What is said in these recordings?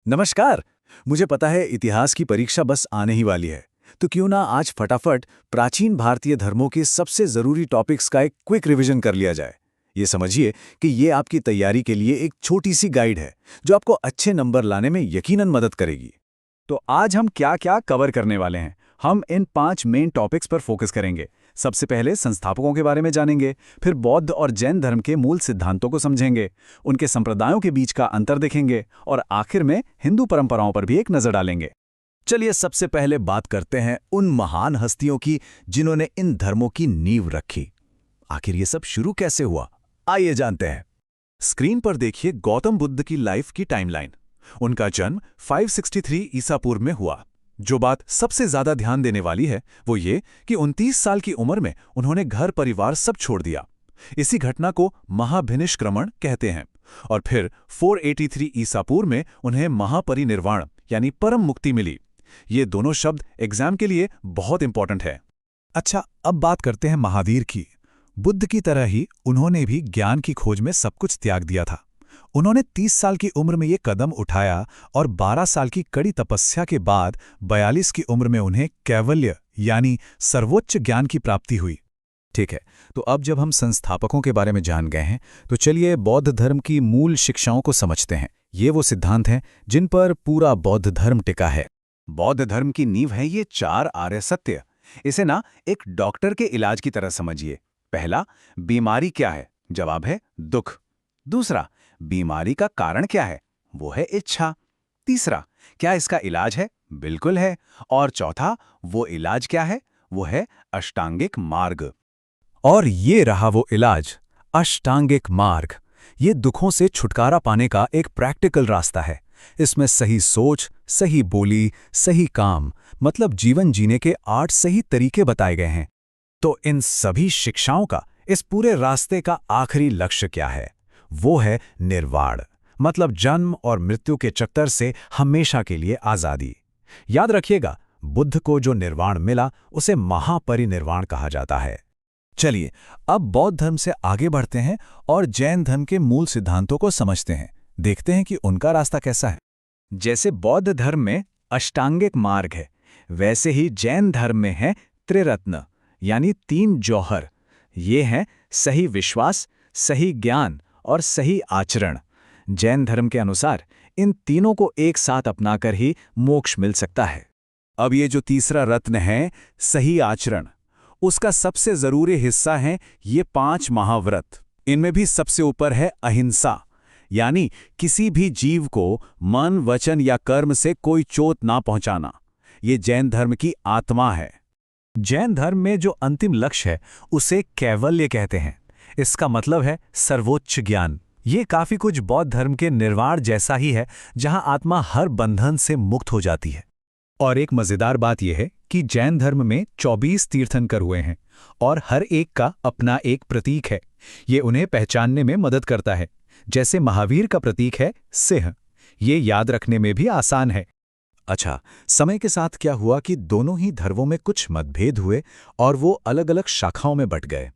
नमस्कार। मुझे पता है इतिहास की परीक्षा बस आने ही वाली है, तो क्यों ना आज फटाफट प्राचीन भारतीय धर्मों के सबसे जरूरी टॉपिक्स का एक क्विक रिवीजन कर लिया जाए। ये समझिए कि ये आपकी तैयारी के लिए एक छोटी सी गाइड है, जो आपको अच्छे नंबर लाने में यकीनन मदद करेगी। तो आज हम क्या-क्या कवर करने वाले हैं? हम इन 5 मेन टॉपिक्स पर फोकस करेंगे। सबसे पहले संस्थापकों के बारे में जानेंगे, फिर बौद्ध और जैन धर्म के मूल सिद्धांतों को समझेंगे, उनके संप्रदायों के बीच का अंतर देखेंगे और आखिर में हिंदू परंपराओं पर भी एक नजर डालेंगे। चलिए सबसे पहले बात करते हैं उन महान हस्तियों की जिन्होंने इन धर्मों की नींव रखी। आखिर ये सब शुरू कैसे हुआ? आइए जानते हैं। स्क्रीन पर देखिए गौतम बुद्ध की लाइफ की टाइमलाइन। उनका जन्म 563 ईसा पूर्व में हुआ। जो बात सबसे ज्यादा ध्यान देने वाली है वो ये कि 29 साल की उम्र में उन्होंने घर परिवार सब छोड़ दिया। इसी घटना को महाभिनिष्क्रमण कहते हैं। और फिर 483 ईसा पूर्व में उन्हें महापरिनिर्वाण यानी परम मुक्ति मिली। ये दोनों शब्द एग्जाम के लिए बहुत इंपॉर्टेंट है। अच्छा, अब बात करते हैं महावीर की। बुद्ध की तरह ही उन्होंने भी ज्ञान की खोज में सब कुछ त्याग दिया था। उन्होंने 30 साल की उम्र में ये कदम उठाया और 12 साल की कड़ी तपस्या के बाद 42 की उम्र में उन्हें कैवल्य यानी सर्वोच्च ज्ञान की प्राप्ति हुई। ठीक है, तो अब जब हम संस्थापकों के बारे में जान गए हैं, तो चलिए बौद्ध धर्म की मूल शिक्षाओं को समझते हैं। ये वो सिद्धांत हैं जिन पर पूरा बौद्ध धर्म टिका है। बौद्ध धर्म की नींव है ये 4 आर्य सत्य। इसे ना एक डॉक्टर के इलाज की तरह समझिए। पहला, बीमारी क्या है? जवाब है दुख। दूसरा, बीमारी का कारण क्या है? वो है इच्छा। तीसरा, क्या इसका इलाज है? बिल्कुल है। और चौथा, वो इलाज क्या है? वो है अष्टांगिक मार्ग। और ये रहा वो इलाज, अष्टांगिक मार्ग। ये दुखों से छुटकारा पाने का एक प्रैक्टिकल रास्ता है। इसमें सही सोच, सही बोली, सही काम, मतलब जीवन जीने के 8 सही तरीके बताए गए हैं। तो इन सभी शिक्षाओं का इस पूरे रास्ते का आखिरी लक्ष्य क्या है? वो है निर्वाण, मतलब जन्म और मृत्यु के चक्कर से हमेशा के लिए आजादी। याद रखिएगा, बुद्ध को जो निर्वाण मिला उसे महापरिनिर्वाण कहा जाता है। चलिए अब बौद्ध धर्म से आगे बढ़ते हैं और जैन धर्म के मूल सिद्धांतों को समझते हैं। देखते हैं कि उनका रास्ता कैसा है। जैसे बौद्ध धर्म में अष्टांगिक मार्ग है, वैसे ही जैन धर्म में है त्रिरत्न यानी 3 जौहर। ये हैं सही विश्वास, सही ज्ञान और सही आचरण। जैन धर्म के अनुसार इन तीनों को एक साथ अपनाकर ही मोक्ष मिल सकता है। अब ये जो तीसरा रत्न है, सही आचरण, उसका सबसे जरूरी हिस्सा है ये 5 महाव्रत। इनमें भी सबसे ऊपर है अहिंसा, यानी किसी भी जीव को मन, वचन या कर्म से कोई चोट ना पहुंचाना। ये जैन धर्म की आत्मा है। जैन धर्म में जो अंतिम लक्ष्य है उसे कैवल्य कहते हैं। इसका मतलब है सर्वोच्च ज्ञान। ये काफी कुछ बौद्ध धर्म के निर्वाण जैसा ही है, जहां आत्मा हर बंधन से मुक्त हो जाती है। और एक मजेदार बात यह है कि जैन धर्म में 24 तीर्थंकर हुए हैं और हर एक का अपना एक प्रतीक है। ये उन्हें पहचानने में मदद करता है। जैसे महावीर का प्रतीक है सिंह। ये याद रखने में भी आसान है। अच्छा, समय के साथ क्या हुआ कि दोनों ही धर्मों में कुछ मतभेद हुए और वो अलग-अलग शाखाओं में बंट गए।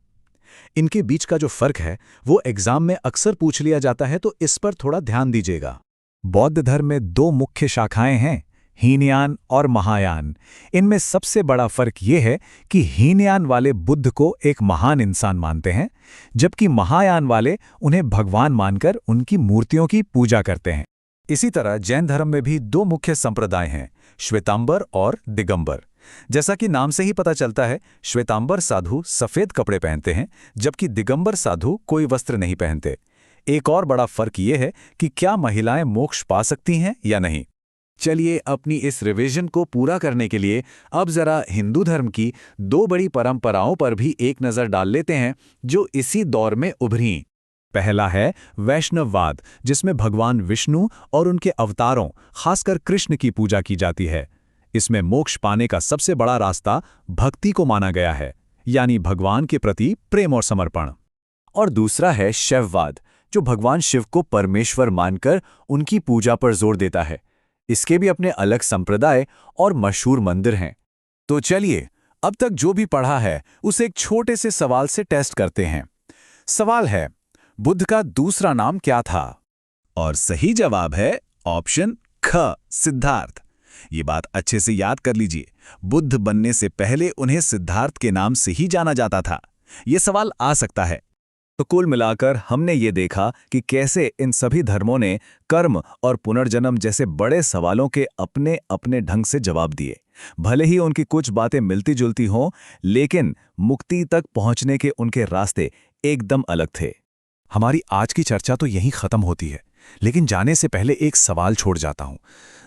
इनके बीच का जो फर्क है वो एग्जाम में अक्सर पूछ लिया जाता है, तो इस पर थोड़ा ध्यान दीजिएगा। बौद्ध धर्म में 2 मुख्य शाखाएं हैं, हीनयान और महायान। इनमें सबसे बड़ा फर्क यह है कि हीनयान वाले बुद्ध को एक महान इंसान मानते हैं, जबकि महायान वाले उन्हें भगवान मानकर उनकी मूर्तियों की पूजा करते हैं। इसी तरह जैन धर्म में भी 2 मुख्य संप्रदाय हैं, श्वेतांबर और दिगंबर। जैसा कि नाम से ही पता चलता है, श्वेतांबर साधु सफेद कपड़े पहनते हैं, जबकि दिगंबर साधु कोई वस्त्र नहीं पहनते। एक और बड़ा फर्क ये है कि क्या महिलाएं मोक्ष पा सकती हैं या नहीं। चलिए अपनी इस रिवीजन को पूरा करने के लिए अब जरा हिंदू धर्म की 2 बड़ी परंपराओं पर भी एक नज़र डाल लेते हैं, जो इसी दौर में उभरीं। पहला है वैष्णववाद, जिसमें भगवान विष्णु और उनके अवतारों, खासकर कृष्ण की पूजा की जाती है। इसमें मोक्ष पाने का सबसे बड़ा रास्ता भक्ति को माना गया है, यानी भगवान के प्रति प्रेम और समर्पण। और दूसरा है शैववाद, जो भगवान शिव को परमेश्वर मानकर उनकी पूजा पर जोर देता है। इसके भी अपने अलग संप्रदाय और मशहूर मंदिर हैं। तो चलिए अब तक जो भी पढ़ा है उसे एक छोटे से सवाल से टेस्ट करते हैं। सवाल है, बुद्ध का दूसरा नाम क्या था? और सही जवाब है ऑप्शन ख सिद्धार्थ। ये बात अच्छे से याद कर लीजिए, बुद्ध बनने से पहले उन्हें सिद्धार्थ के नाम से ही जाना जाता था। ये सवाल आ सकता है। तो कुल मिलाकर हमने ये देखा कि कैसे इन सभी धर्मों ने कर्म और पुनर्जन्म जैसे बड़े सवालों के अपने अपने ढंग से जवाब दिए। भले ही उनकी कुछ बातें मिलती जुलती हों, लेकिन मुक्ति तक पहुंचने के उनके रास्ते एकदम अलग थे। हमारी आज की चर्चा तो यहीं खत्म होती है, लेकिन जाने से पहले एक सवाल छोड़ जाता हूं।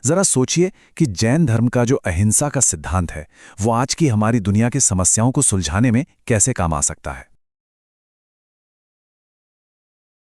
जरा सोचिए कि जैन धर्म का जो अहिंसा का सिद्धांत है, वो आज की हमारी दुनिया की समस्याओं को सुलझाने में कैसे काम आ सकता है।